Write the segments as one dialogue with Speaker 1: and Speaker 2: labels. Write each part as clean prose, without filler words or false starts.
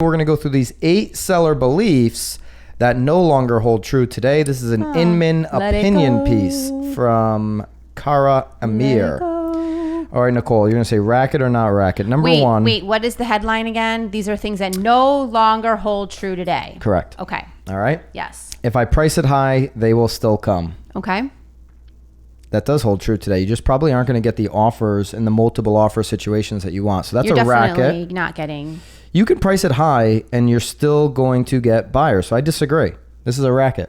Speaker 1: We're going to go through these 8 seller beliefs that no longer hold true today. This is an Inman opinion piece from Kara Amir. All right, Nicole, you're going to say racket or not racket. Number one.
Speaker 2: Wait, what is the headline again? These are things that no longer hold true today.
Speaker 1: Correct.
Speaker 2: Okay.
Speaker 1: All right.
Speaker 2: Yes.
Speaker 1: If I price it high, they will still come.
Speaker 2: Okay.
Speaker 1: That does hold true today. You just probably aren't going to get the offers in the multiple offer situations that you want. So that's
Speaker 2: You're
Speaker 1: a racket.
Speaker 2: You're definitely not getting...
Speaker 1: You can price it high and you're still going to get buyers. So I disagree. This is a racket.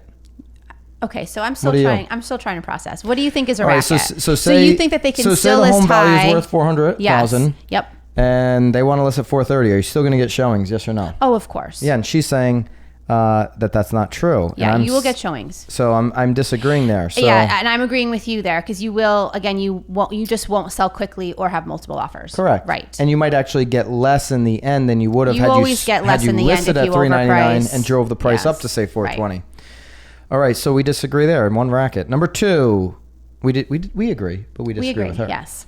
Speaker 2: Okay, so I'm still trying to process. What do you think is a racket?
Speaker 1: Right, so
Speaker 2: you think that they can still list high?
Speaker 1: So say the home value is worth $400,000.
Speaker 2: Yes. Yep.
Speaker 1: And they want to list at $430,000. Are you still going to get showings? Yes or no?
Speaker 2: Oh, of course.
Speaker 1: Yeah, and she's saying that's not true.
Speaker 2: Yeah, you will get showings.
Speaker 1: So I'm disagreeing there. So,
Speaker 2: yeah, and I'm agreeing with you there because you will, again, you just won't sell quickly or have multiple offers.
Speaker 1: Correct.
Speaker 2: Right.
Speaker 1: And you might actually get less in the end than you would have
Speaker 2: had you listed at
Speaker 1: $399 and drove the price up to say $420,000.
Speaker 2: Right.
Speaker 1: All right, so we disagree there in one racket. Number 2, we agree, but we disagree with her.
Speaker 2: Yes.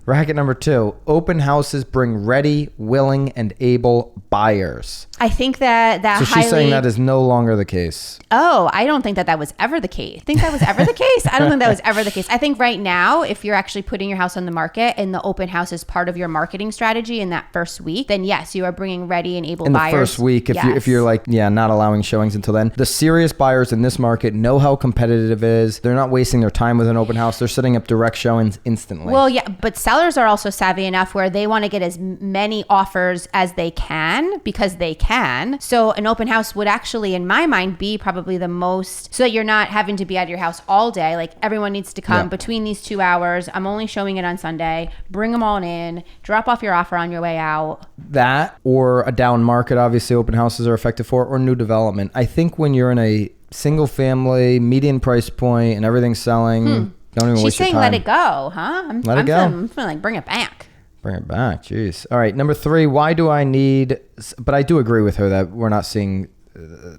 Speaker 1: Racket number 2, open houses bring ready, willing, and able buyers.
Speaker 2: I think that
Speaker 1: So she's saying that is no longer the case.
Speaker 2: Oh, I don't think that was ever the case. Think that was ever the case? I don't think that was ever the case. I think right now, if you're actually putting your house on the market and the open house is part of your marketing strategy in that first week, then yes, you are bringing ready and able buyers.
Speaker 1: In the first week, if you're like, not allowing showings until then. The serious buyers in this market know how competitive it is. They're not wasting their time with an open house. They're setting up direct showings instantly.
Speaker 2: Well, yeah, but sellers are also savvy enough where they want to get as many offers as they can because they can. So an open house would actually, in my mind, be probably the most, so that you're not having to be at your house all day. Like everyone needs to come between these 2 hours. I'm only showing it on Sunday. Bring them all in. Drop off your offer on your way out. That
Speaker 1: or a down market, obviously open houses are effective for, or new development. I think when you're in a single family, median price point and everything's selling, don't even waste your time.
Speaker 2: She's saying let it go, huh? I'm feeling like bring it back.
Speaker 1: Bring it back. Jeez. All right. Number 3, why do I need, but I do agree with her that we're not seeing, an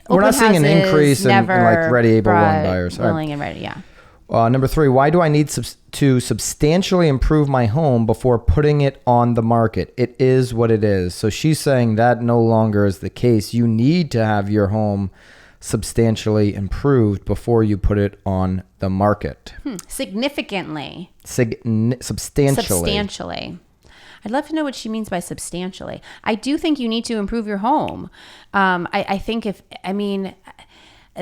Speaker 1: increase in like ready, able, willing buyers.
Speaker 2: Willing and ready, yeah.
Speaker 1: Number 3, why do I need to substantially improve my home before putting it on the market? It is what it is. So she's saying that no longer is the case. You need to have your home substantially improved before you put it on the market.
Speaker 2: Significantly.
Speaker 1: Substantially.
Speaker 2: I'd love to know what she means by substantially. I do think you need to improve your home. I think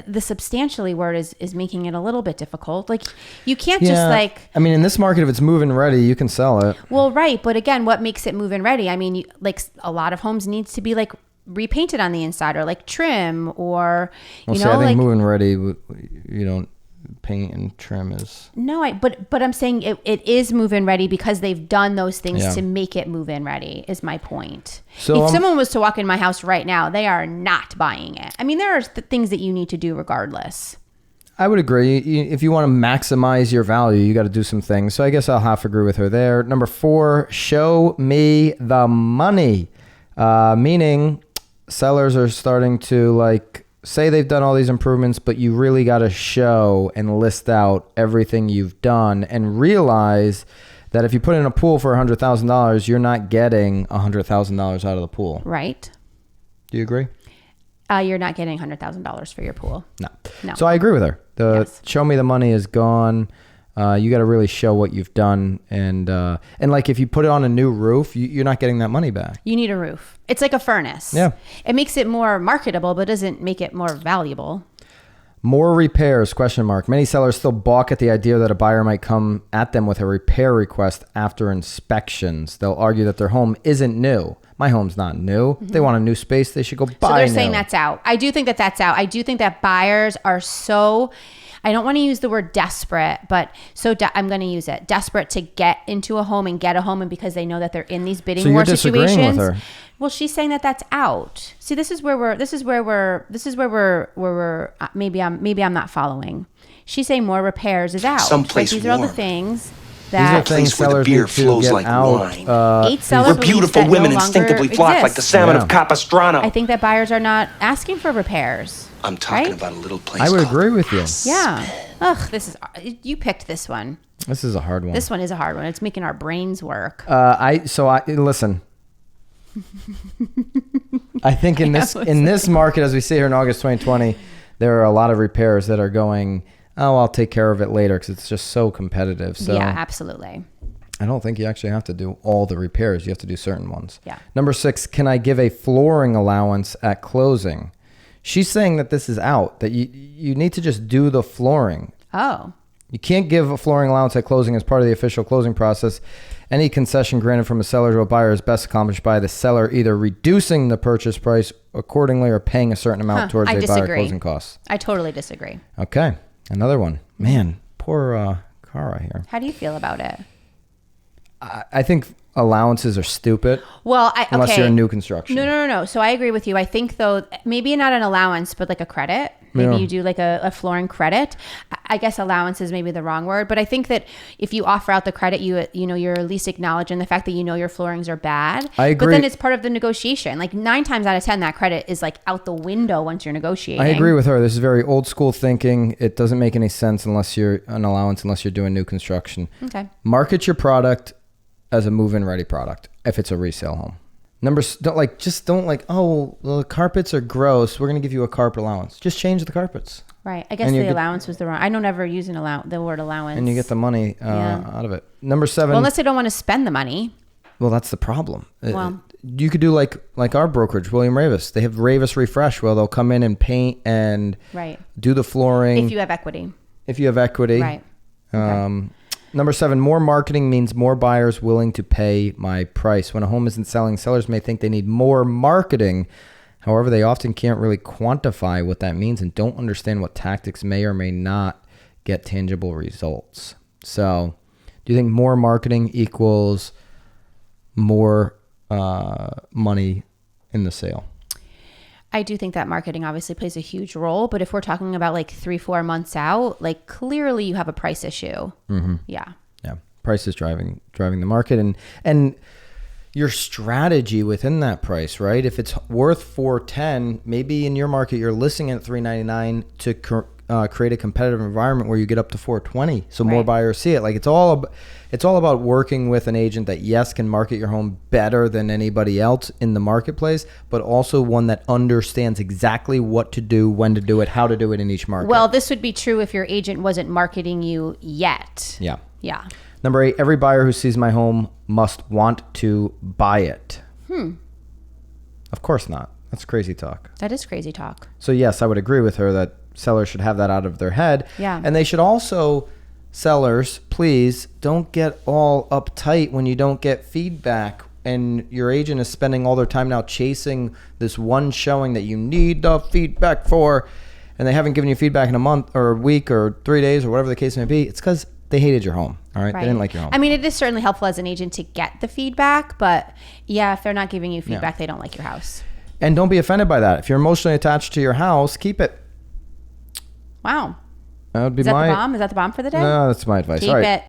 Speaker 2: the substantially word is making it a little bit difficult. Like you can't just like...
Speaker 1: I mean, in this market, if it's move-in ready, you can sell it.
Speaker 2: Well, right. But again, what makes it move-in ready? I mean, like a lot of homes needs to be like repainted on the inside or like trim or,
Speaker 1: I think move-in ready, you don't paint and trim is... No,
Speaker 2: but I'm saying it is move-in ready because they've done those things to make it move-in ready is my point. So if someone was to walk in my house right now, they are not buying it. I mean, there are things that you need to do regardless.
Speaker 1: I would agree. If you want to maximize your value, you got to do some things. So I guess I'll half agree with her there. Number 4, show me the money. Meaning sellers are starting to like say they've done all these improvements, but you really got to show and list out everything you've done and realize that if you put in a pool for $100,000, you're not getting $100,000 out of the pool.
Speaker 2: Right.
Speaker 1: Do you agree?
Speaker 2: You're not getting $100,000 for your pool.
Speaker 1: No. So I agree with her. Show me the money is gone. You got to really show what you've done. And like if you put it on a new roof, you're not getting that money back.
Speaker 2: You need a roof. It's like a furnace.
Speaker 1: Yeah.
Speaker 2: It makes it more marketable, but doesn't make it more valuable.
Speaker 1: More repairs, ? Many sellers still balk at the idea that a buyer might come at them with a repair request after inspections. They'll argue that their home isn't new. My home's not new. They want a new space. They should go buy new.
Speaker 2: So they're saying that's out. I do think that's out. I do think that buyers are so... I don't want to use the word desperate, but I'm going to use it. Desperate to get into a home and get a home, and because they know that they're in these bidding war situations. So you're disagreeing with her. Well, she's saying that that's out. See, this is where we're maybe I'm not following. She's saying more repairs is out.
Speaker 3: Someplace
Speaker 2: these
Speaker 3: warm.
Speaker 2: are all the things
Speaker 1: These are things sellers need to get out.
Speaker 2: 8 sellers
Speaker 3: where beautiful women instinctively flock like the salmon of Capistrano.
Speaker 2: I think that buyers are not asking for repairs.
Speaker 3: I'm talking about a little place.
Speaker 1: I would agree with you.
Speaker 2: Yeah. Ugh, you picked this one.
Speaker 1: This is a hard one.
Speaker 2: This one is a hard one. It's making our brains work.
Speaker 1: Listen. I think in this market, as we see here in August 2020, there are a lot of repairs that are going, oh, I'll take care of it later because it's just so competitive. So
Speaker 2: yeah, absolutely.
Speaker 1: I don't think you actually have to do all the repairs. You have to do certain ones.
Speaker 2: Yeah.
Speaker 1: Number 6, can I give a flooring allowance at closing? She's saying that this is out, that you need to just do the flooring.
Speaker 2: Oh.
Speaker 1: You can't give a flooring allowance at closing as part of the official closing process. Any concession granted from a seller to a buyer is best accomplished by the seller either reducing the purchase price accordingly or paying a certain amount towards a buyer closing costs.
Speaker 2: I totally disagree.
Speaker 1: Okay. Another one. Man, poor Cara here.
Speaker 2: How do you feel about it?
Speaker 1: I think allowances are stupid.
Speaker 2: Well,
Speaker 1: unless you're in new construction.
Speaker 2: No. So I agree with you. I think though, maybe not an allowance, but like a credit. Maybe you do like a flooring credit. I guess allowance is maybe the wrong word, but I think that if you offer out the credit, you're at least acknowledging the fact that your floorings are bad.
Speaker 1: I agree.
Speaker 2: But then it's part of the negotiation. Like 9 times out of 10, that credit is like out the window once you're negotiating.
Speaker 1: I agree with her. This is very old school thinking. It doesn't make any sense unless you're an allowance, unless you're doing new construction.
Speaker 2: Okay.
Speaker 1: Market your product as a move-in ready product if it's a resale home. Don't oh, the carpets are gross, we're going to give you a carpet allowance. Just change the carpets.
Speaker 2: Right. I guess the allowance was the wrong. I don't ever use the word allowance.
Speaker 1: And you get the money out of it. Number 7.
Speaker 2: Well, unless they don't want to spend the money.
Speaker 1: Well, that's the problem. You could do like our brokerage, William Ravis. They have Ravis Refresh where they'll come in and paint and do the flooring.
Speaker 2: If you have equity.
Speaker 1: Right. Okay. Number 7, more marketing means more buyers willing to pay my price. When a home isn't selling, sellers may think they need more marketing. However, they often can't really quantify what that means and don't understand what tactics may or may not get tangible results. So, do you think more marketing equals more money in the sale?
Speaker 2: I do think that marketing obviously plays a huge role, but if we're talking about like 3-4 months out, like clearly you have a price issue.
Speaker 1: Mm-hmm.
Speaker 2: Yeah.
Speaker 1: Price is driving the market and your strategy within that price, right? If it's worth $410, maybe in your market you're listing it at $399 to create a competitive environment where you get up to $420, so more buyers see it. Like it's all about working with an agent that can market your home better than anybody else in the marketplace, but also one that understands exactly what to do, when to do it, how to do it in each market.
Speaker 2: Well, this would be true if your agent wasn't marketing you yet.
Speaker 1: Yeah. Number 8, every buyer who sees my home must want to buy it. Of course not. That's crazy talk.
Speaker 2: That is crazy talk.
Speaker 1: So yes, I would agree with her that sellers should have that out of their head.
Speaker 2: Yeah.
Speaker 1: And they should also, sellers, please don't get all uptight when you don't get feedback and your agent is spending all their time now chasing this one showing that you need the feedback for, and they haven't given you feedback in a month or a week or 3 days or whatever the case may be. It's because they hated your home. All right. They didn't like your home.
Speaker 2: I mean, it is certainly helpful as an agent to get the feedback, but if they're not giving you feedback, they don't like your house.
Speaker 1: And don't be offended by that. If you're emotionally attached to your house, keep it.
Speaker 2: Wow.
Speaker 1: That would be
Speaker 2: the bomb? Is that the bomb for the day?
Speaker 1: No, that's my advice.
Speaker 2: Keep
Speaker 1: All right.
Speaker 2: it.